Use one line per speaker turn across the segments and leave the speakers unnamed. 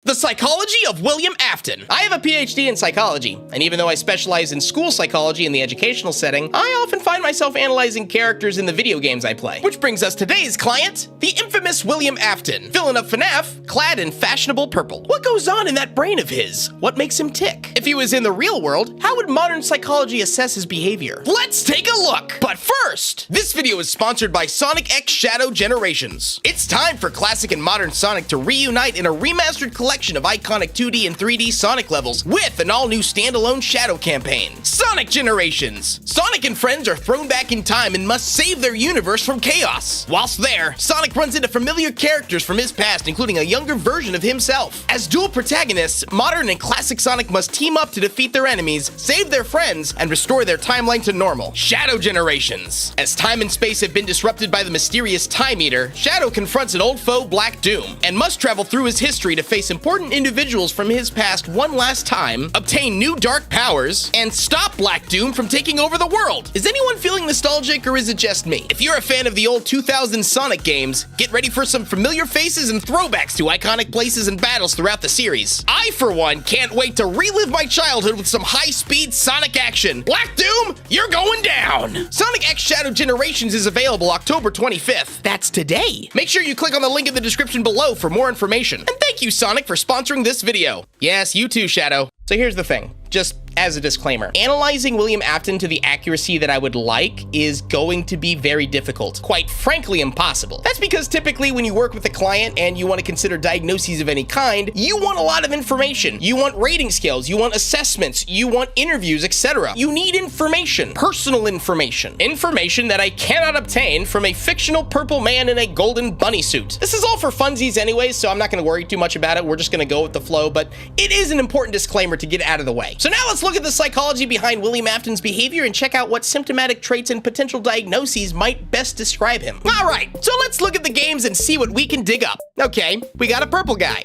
The Psychology of William Afton. I have a PhD in psychology, and even though I specialize in school psychology in the educational setting, I often find myself analyzing characters in the video games I play. Which brings us today's client, the infamous William Afton, villain of FNaF, clad in fashionable purple. What goes on in that brain of his? What makes him tick? If he was in the real world, how would modern psychology assess his behavior? Let's take a look! But first, this video is sponsored by Sonic X Shadow Generations. It's time for classic and modern Sonic to reunite in a remastered collection of iconic 2D and 3D Sonic levels with an all-new standalone Shadow campaign. Sonic Generations! Sonic and friends are thrown back in time and must save their universe from chaos. Whilst there, Sonic runs into familiar characters from his past, including a younger version of himself. As dual protagonists, modern and classic Sonic must team up to defeat their enemies, save their friends, and restore their timeline to normal. Shadow Generations. As time and space have been disrupted by the mysterious Time Eater, Shadow confronts an old foe, Black Doom, and must travel through his history to face important individuals from his past one last time, obtain new dark powers, and stop Black Doom from taking over the world. Is anyone feeling nostalgic, or is it just me? If you're a fan of the old 2000 Sonic games, get ready for some familiar faces and throwbacks to iconic places and battles throughout the series. I, for one, can't wait to relive my childhood with some high-speed Sonic action. Black Doom, you're going down! Sonic X Shadow Generations is available October 25th. That's today. Make sure you click on the link in the description below for more information. And thank you, Sonic, for sponsoring this video. Yes, you too, Shadow. So here's the thing, just as a disclaimer, analyzing William Afton to the accuracy that I would like is going to be very difficult, quite frankly impossible. That's because typically when you work with a client and you want to consider diagnoses of any kind, you want a lot of information. You want rating scales, you want assessments, you want interviews, etc. You need information, personal information, information that I cannot obtain from a fictional purple man in a golden bunny suit. This is all for funsies anyways, so I'm not going to worry too much about it. We're just going to go with the flow, but it is an important disclaimer to get out of the way. So now let's look at the psychology behind William Afton's behavior and check out what symptomatic traits and potential diagnoses might best describe him. All right, so let's look at the games and see what we can dig up. Okay, we got a purple guy.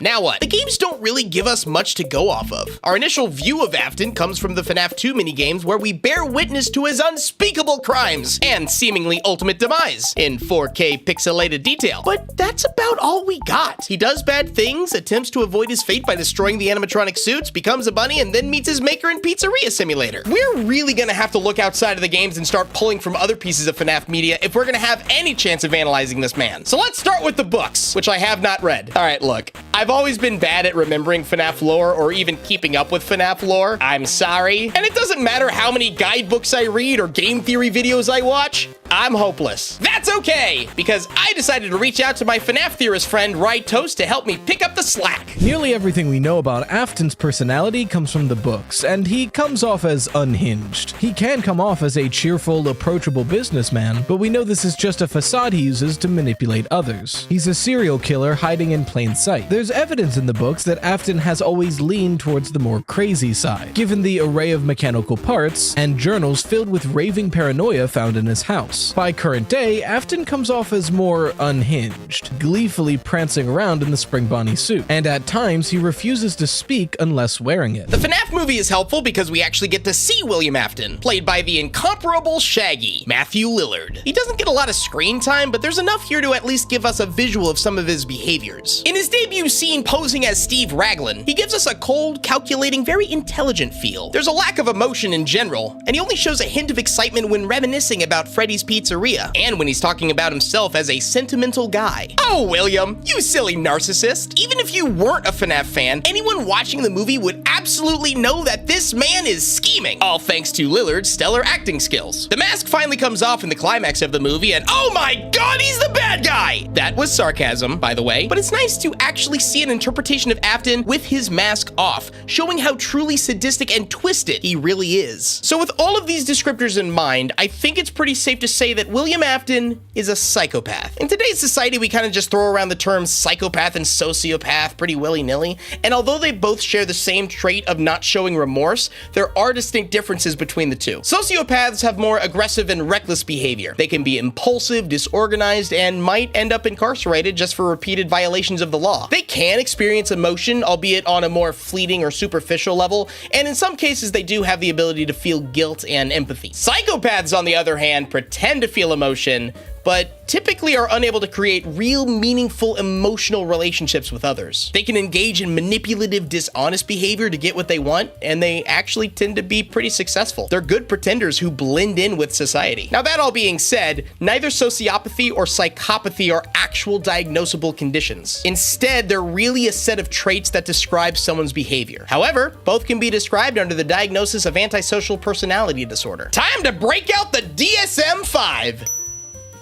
Now what? The games don't really give us much to go off of. Our initial view of Afton comes from the FNaF 2 minigames where we bear witness to his unspeakable crimes and seemingly ultimate demise in 4K pixelated detail. But that's about all we got. He does bad things, attempts to avoid his fate by destroying the animatronic suits, becomes a bunny, and then meets his maker in Pizzeria Simulator. We're really gonna have to look outside of the games and start pulling from other pieces of FNaF media if we're gonna have any chance of analyzing this man. So let's start with the books, which I have not read. All right, look, I've always been bad at remembering FNaF lore or even keeping up with FNaF lore. I'm sorry. And it doesn't matter how many guidebooks I read or game theory videos I watch, I'm hopeless. That's okay, because I decided to reach out to my FNaF theorist friend, Rye Toast, to help me pick up the slack.
Nearly everything we know about Afton's personality comes from the books, and he comes off as unhinged. He can come off as a cheerful, approachable businessman, but we know this is just a facade he uses to manipulate others. He's a serial killer hiding in plain sight. There's evidence in the books that Afton has always leaned towards the more crazy side, given the array of mechanical parts and journals filled with raving paranoia found in his house. By current day, Afton comes off as more unhinged, gleefully prancing around in the Spring Bonnie suit, and at times he refuses to speak unless wearing it.
The FNaF movie is helpful because we actually get to see William Afton, played by the incomparable Shaggy, Matthew Lillard. He doesn't get a lot of screen time, but there's enough here to at least give us a visual of some of his behaviors. In his debut scene posing as Steve Raglan, he gives us a cold, calculating, very intelligent feel. There's a lack of emotion in general, and he only shows a hint of excitement when reminiscing about Freddy's Pizzeria, and when he's talking about himself as a sentimental guy. Oh, William, you silly narcissist. Even if you weren't a FNaF fan, anyone watching the movie would absolutely know that this man is scheming, all thanks to Lillard's stellar acting skills. The mask finally comes off in the climax of the movie, and oh my god, he's the bad guy! That was sarcasm, by the way, but it's nice to actually see an interpretation of Afton with his mask off, showing how truly sadistic and twisted he really is. So with all of these descriptors in mind, I think it's pretty safe to say that William Afton is a psychopath. In today's society, we kind of just throw around the terms psychopath and sociopath pretty willy-nilly, and although they both share the same trait of not showing remorse, there are distinct differences between the two. Sociopaths have more aggressive and reckless behavior. They can be impulsive, disorganized, and might end up incarcerated just for repeated violations of the law. They can experience emotion, albeit on a more fleeting or superficial level, and in some cases they do have the ability to feel guilt and empathy. Psychopaths, on the other hand, pretend to feel emotion, but typically are unable to create real meaningful emotional relationships with others. They can engage in manipulative, dishonest behavior to get what they want, and they actually tend to be pretty successful. They're good pretenders who blend in with society. Now, that all being said, neither sociopathy or psychopathy are actual diagnosable conditions. Instead, they're really a set of traits that describe someone's behavior. However, both can be described under the diagnosis of antisocial personality disorder. Time to break out the DSM-5!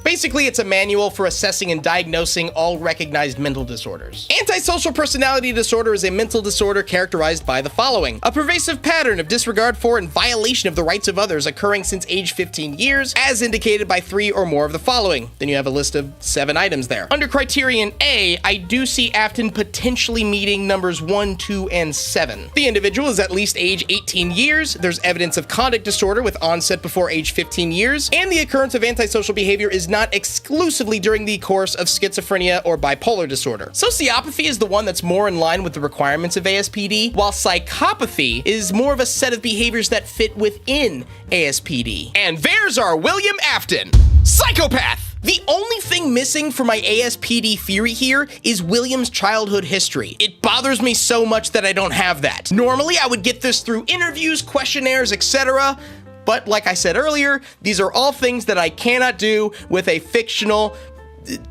Basically, it's a manual for assessing and diagnosing all recognized mental disorders. Antisocial personality disorder is a mental disorder characterized by the following: a pervasive pattern of disregard for and violation of the rights of others occurring since age 15 years, as indicated by 3 or more of the following. Then you have a list of 7 items there. Under criterion A, I do see Afton potentially meeting numbers 1, 2, and 7. The individual is at least age 18 years, there's evidence of conduct disorder with onset before age 15 years, and the occurrence of antisocial behavior is not exclusively during the course of schizophrenia or bipolar disorder. Sociopathy is the one that's more in line with the requirements of ASPD, while psychopathy is more of a set of behaviors that fit within ASPD. And there's our William Afton, psychopath! The only thing missing for my ASPD theory here is William's childhood history. It bothers me so much that I don't have that. Normally, I would get this through interviews, questionnaires, etc., but like I said earlier, these are all things that I cannot do with a fictional,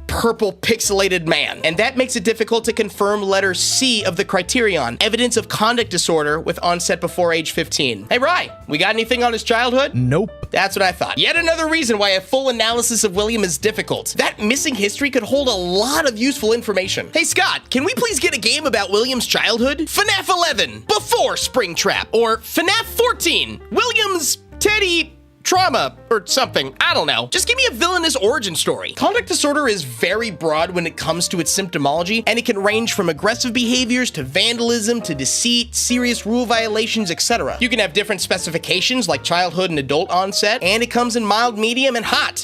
purple pixelated man. And that makes it difficult to confirm letter C of the criterion, evidence of conduct disorder with onset before age 15. Hey, Rye, we got anything on his childhood?
Nope.
That's what I thought. Yet another reason why a full analysis of William is difficult. That missing history could hold a lot of useful information. Hey, Scott, can we please get a game about William's childhood? FNaF 11, before Springtrap, or FNaF 14, William's Teddy trauma or something. I don't know. Just give me a villainous origin story. Conduct disorder is very broad when it comes to its symptomology, and it can range from aggressive behaviors to vandalism to deceit, serious rule violations, etc. You can have different specifications like childhood and adult onset, and it comes in mild, medium, and hot.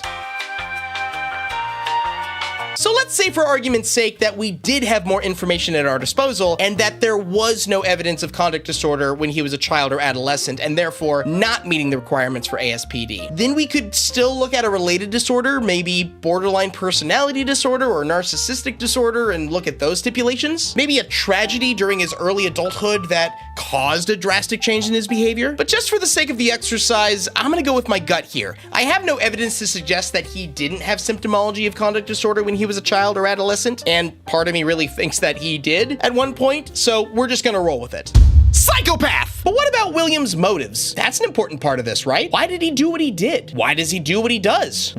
So let's say for argument's sake that we did have more information at our disposal and that there was no evidence of conduct disorder when he was a child or adolescent and therefore not meeting the requirements for ASPD. Then we could still look at a related disorder, maybe borderline personality disorder or narcissistic disorder, and look at those stipulations. Maybe a tragedy during his early adulthood that caused a drastic change in his behavior. But just for the sake of the exercise, I'm gonna go with my gut here. I have no evidence to suggest that he didn't have symptomology of conduct disorder when he was a child or adolescent, and part of me really thinks that he did at one point, so we're just gonna roll with it. Psychopath! But what about William's motives? That's an important part of this, right? Why did he do what he did? Why does he do what he does?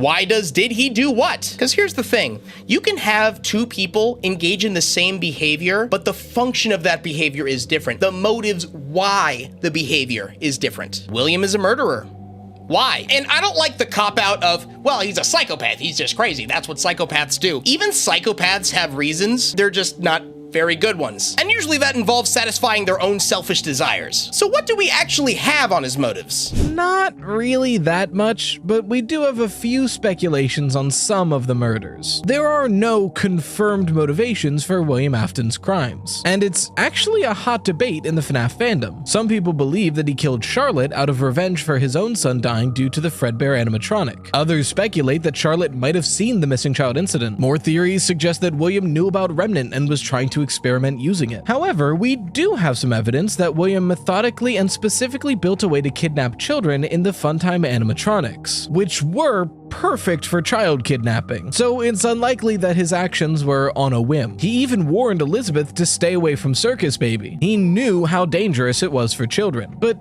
Did he do what? Because here's the thing. You can have two people engage in the same behavior, but the function of that behavior is different. The motives why the behavior is different. William is a murderer. Why? And I don't like the cop-out of, well, he's a psychopath, he's just crazy, that's what psychopaths do. Even psychopaths have reasons, they're just not very good ones. And usually that involves satisfying their own selfish desires. So what do we actually have on his motives?
Not really that much, but we do have a few speculations on some of the murders. There are no confirmed motivations for William Afton's crimes, and it's actually a hot debate in the FNaF fandom. Some people believe that he killed Charlotte out of revenge for his own son dying due to the Fredbear animatronic. Others speculate that Charlotte might have seen the missing child incident. More theories suggest that William knew about Remnant and was trying to experiment using it. However, we do have some evidence that William methodically and specifically built a way to kidnap children in the Funtime animatronics, which were perfect for child kidnapping, so it's unlikely that his actions were on a whim. He even warned Elizabeth to stay away from Circus Baby. He knew how dangerous it was for children. But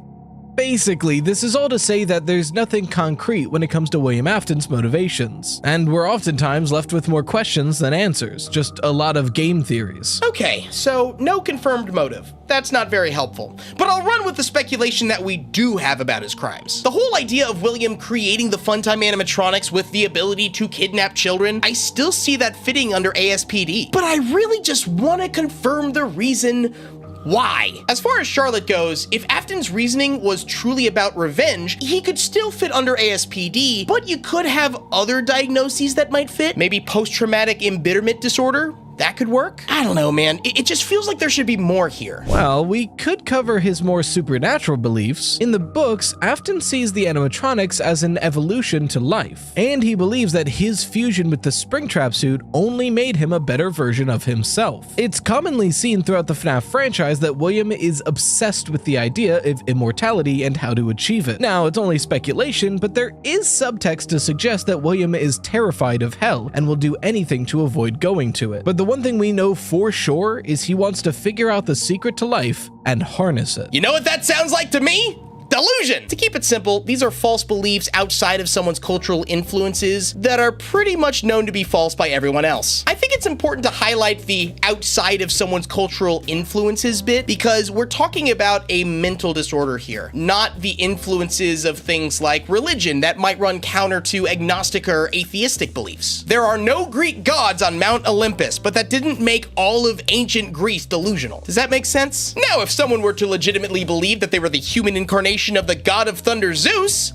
basically, this is all to say that there's nothing concrete when it comes to William Afton's motivations, and we're oftentimes left with more questions than answers, just a lot of game theories.
Okay, so no confirmed motive. That's not very helpful. But I'll run with the speculation that we do have about his crimes. The whole idea of William creating the Funtime animatronics with the ability to kidnap children, I still see that fitting under ASPD. But I really just want to confirm the reason why. As far as Charlotte goes, if Afton's reasoning was truly about revenge, he could still fit under ASPD, but you could have other diagnoses that might fit. Maybe post-traumatic embitterment disorder? that could work? I don't know, man. It just feels like there should be more here.
Well, we could cover his more supernatural beliefs. In the books, Afton sees the animatronics as an evolution to life, and he believes that his fusion with the Springtrap suit only made him a better version of himself. It's commonly seen throughout the FNaF franchise that William is obsessed with the idea of immortality and how to achieve it. Now, it's only speculation, but there is subtext to suggest that William is terrified of hell and will do anything to avoid going to it. But the one thing we know for sure is he wants to figure out the secret to life and harness it.
You know what that sounds like to me? Delusion! To keep it simple, these are false beliefs outside of someone's cultural influences that are pretty much known to be false by everyone else. I think it's important to highlight the outside of someone's cultural influences bit because we're talking about a mental disorder here, not the influences of things like religion that might run counter to agnostic or atheistic beliefs. There are no Greek gods on Mount Olympus, but that didn't make all of ancient Greece delusional. Does that make sense? Now, if someone were to legitimately believe that they were the human incarnation of the god of thunder Zeus,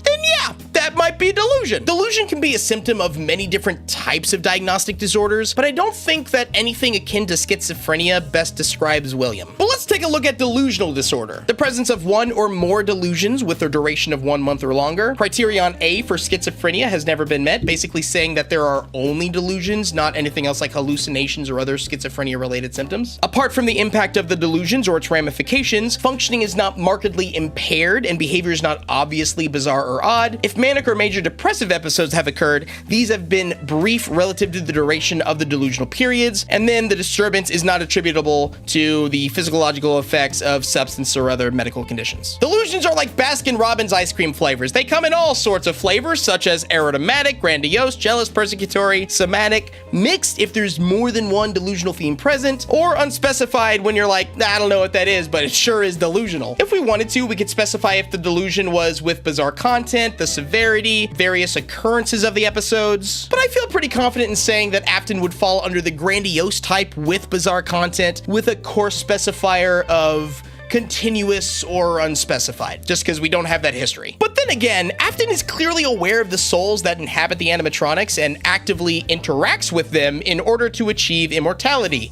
then yeah, that might be delusion. Delusion can be a symptom of many different types of diagnostic disorders, but I don't think that anything akin to schizophrenia best describes William. But let's take a look at delusional disorder. The presence of one or more delusions with a duration of 1 month or longer. Criterion A for schizophrenia has never been met, basically saying that there are only delusions, not anything else like hallucinations or other schizophrenia-related symptoms. Apart from the impact of the delusions or its ramifications, functioning is not markedly impaired and behavior is not obviously bizarre or odd. If manic or major depressive episodes have occurred, these have been brief relative to the duration of the delusional periods, and then the disturbance is not attributable to the physiological effects of substance or other medical conditions. Delusions are like Baskin-Robbins ice cream flavors. They come in all sorts of flavors, such as aromatic, grandiose, jealous, persecutory, somatic, mixed if there's more than one delusional theme present, or unspecified when you're like, I don't know what that is, but it sure is delusional. If we wanted to, we could specify if the delusion was with bizarre content, the severity, various occurrences of the episodes, but I feel pretty confident in saying that Afton would fall under the grandiose type with bizarre content with a coarse specifier of continuous or unspecified, just because we don't have that history. But then again, Afton is clearly aware of the souls that inhabit the animatronics and actively interacts with them in order to achieve immortality,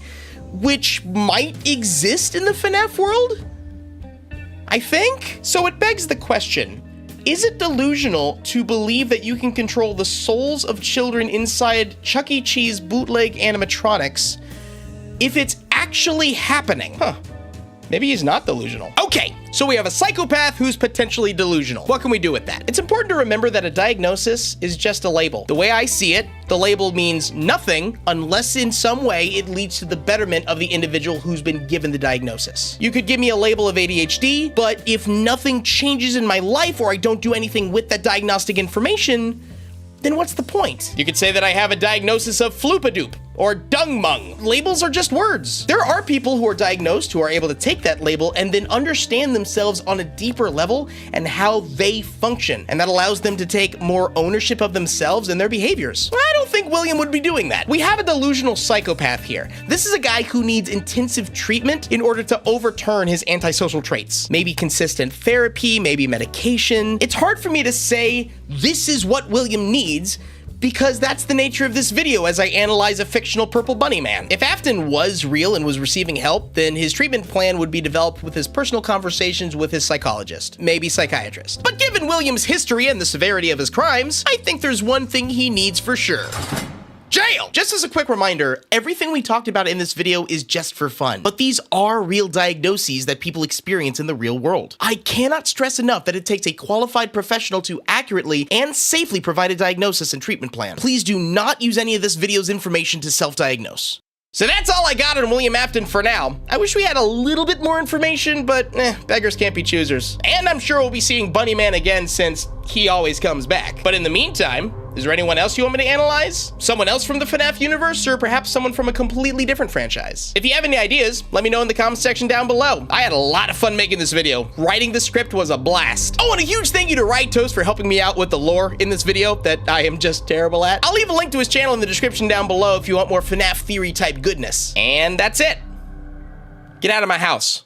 which might exist in the FNaF world? I think? So it begs the question, is it delusional to believe that you can control the souls of children inside Chuck E. Cheese bootleg animatronics if it's actually happening? Maybe he's not delusional. Okay, so we have a psychopath who's potentially delusional. What can we do with that? It's important to remember that a diagnosis is just a label. The way I see it, the label means nothing unless in some way it leads to the betterment of the individual who's been given the diagnosis. You could give me a label of ADHD, but if nothing changes in my life or I don't do anything with that diagnostic information, then what's the point? You could say that I have a diagnosis of floopadoop or dung-mung. Labels are just words. There are people who are diagnosed who are able to take that label and then understand themselves on a deeper level and how they function, and that allows them to take more ownership of themselves and their behaviors. I don't think William would be doing that. We have a delusional psychopath here. This is a guy who needs intensive treatment in order to overturn his antisocial traits. Maybe consistent therapy, maybe medication. It's hard for me to say this is what William needs, because that's the nature of this video as I analyze a fictional purple bunny man. If Afton was real and was receiving help, then his treatment plan would be developed with his personal conversations with his psychologist, maybe psychiatrist. But given William's history and the severity of his crimes, I think there's one thing he needs for sure. Jail! Just as a quick reminder, everything we talked about in this video is just for fun, but these are real diagnoses that people experience in the real world. I cannot stress enough that it takes a qualified professional to accurately and safely provide a diagnosis and treatment plan. Please do not use any of this video's information to self-diagnose. So that's all I got on William Afton for now. I wish we had a little bit more information, but beggars can't be choosers. And I'm sure we'll be seeing Bunny Man again since he always comes back. But in the meantime, is there anyone else you want me to analyze? Someone else from the FNaF universe, or perhaps someone from a completely different franchise? If you have any ideas, let me know in the comments section down below. I had a lot of fun making this video. Writing the script was a blast. Oh, and a huge thank you to Right Toast for helping me out with the lore in this video that I am just terrible at. I'll leave a link to his channel in the description down below if you want more FNaF theory type goodness. And that's it. Get out of my house.